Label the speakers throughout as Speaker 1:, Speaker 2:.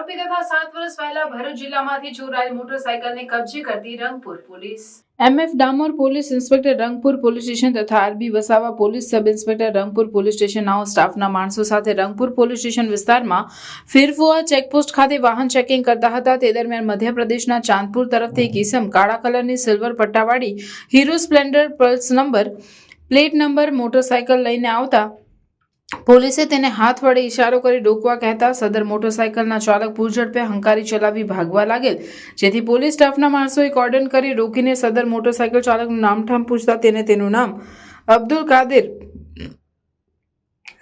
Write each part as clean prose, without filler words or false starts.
Speaker 1: આરોપી તથા 7 વર્ષ પહેલા ભરૂચ જિલ્લામાંથી ચોરાયેલી મોટરસાયકલને કબજે કરતી Rangpur police MF Damor police inspector Rangpur police station તથા RB Vasava police sub inspector Rangpur police સ્ટેશનના સ્ટાફના માણસો સાથે રંગપુર પોલીસ સ્ટેશન વિસ્તારમાં ફિરફુઆ ચેકપોસ્ટ ખાતે વાહન ચેકિંગ કરતા હતા। તે દરમિયાન મધ્યપ્રદેશના ચાંદપુર તરફથી એક ઇસમ કાળા કલરની સિલ્વર પટ્ટાવાળી Hero Splendor plus plate number motorcycle લઈને આવતા પોલીસે તેને હાથ વડે ઇશારો કરી રોકવા કહેતા સદર મોટરસાયકલના ચાલક પૂરઝડપે હંકારી ચલાવી ભાગવા લાગેલ, જેથી પોલીસ સ્ટાફના માણસોએ કોર્ડન કરી રોકીને સદર મોટરસાયકલ ચાલકનું નામઠામ પૂછતા તેનું નામ અબ્દુલ કાદિર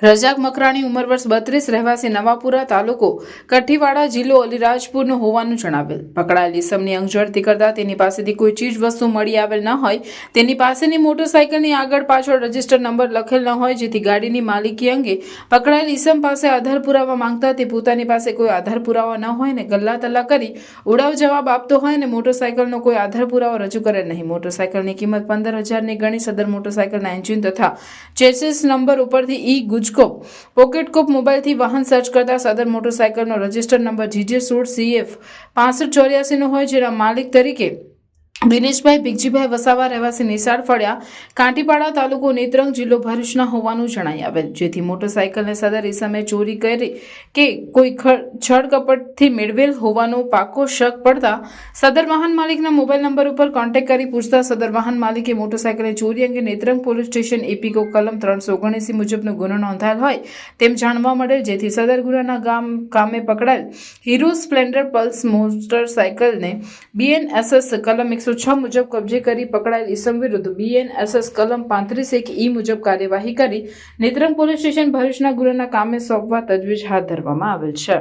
Speaker 1: રજાક મકરાણી, ઉંમર વર્ષ 32, રહેવાસી નવાપુરા, તાલુકો કઠીવાડા, જિલ્લો અલીરાજપુરનું હોવાનું જણાવેલ। પકડાયેલ ઇસમની અંગઝડતી કરતા તેની પાસેથી કોઈ ચીજ વસ્તુ મળી આવેલ ન હોય, તેની પાસેની મોટરસાયકલની આગળ પાછળ રજિસ્ટર નંબર લખેલ ન હોય, જેથી ગાડીની માલિકી અંગે પકડાયેલ ઇસમ પાસે આધાર પુરાવા માંગતા તે પોતાની પાસે કોઈ આધાર પુરાવા ન હોય ને ગલ્લા તલ્લા કરી ઉડાવ જવાબ આપતો હોય અને મોટરસાયકલનો કોઈ આધાર પુરાવો રજૂ કરે નહીં। મોટરસાયકલની કિંમત 15,000ની ગણી સદર મોટરસાયકલના એન્જિન તથા ચેસિસ નંબર ઉપરથી પોકેટકોપ મોબાઈલથી વાહન સર્ચ કરતા સદર મોટરસાયકલનો રજિસ્ટર નંબર GJ16CF 6584 નો હોય, જેના માલિક તરીકે દિનેશભાઈ ભીખજીભાઈ વસાવા, રહેવાસી નિશાળ ફળિયા, કાંટીપાડા, તાલુકો નેત્રંગ, જિલ્લો ભરૂચના હોવાનું જણાઈ આવેલ, જેથી મોટરસાયકલને સદર ઇસમે ચોરી કરી કે કોઈ છળ કપટથી મેળવેલ હોવાનો પાકો શક પડતા સદર વાહન માલિકના મોબાઈલ નંબર ઉપર કોન્ટેક્ટ કરી પૂછતા સદર વાહન માલિકે મોટરસાયકલની ચોરી અંગે નેત્રંગ પોલીસ સ્ટેશન એપીકો કલમ 379 મુજબનો ગુનો નોંધાયેલ હોય તેમ જાણવા મળેલ, જેથી સદર ગુનાના કામે પકડાયેલ હીરો સ્પ્લેન્ડર પલ્સ મોટરસાયકલને BNSS કલમ 106 મુજબ કબજે કરી પકડાયેલ ઇસમ વિરુદ્ધ BNSS કલમ 35(1)E મુજબ કાર્યવાહી કરી નેત્રંગ પોલીસ સ્ટેશન ભરૂચના ગુનાના કામે સોંપવા તજવીજ હાથ ધરવામાં આવેલ છે।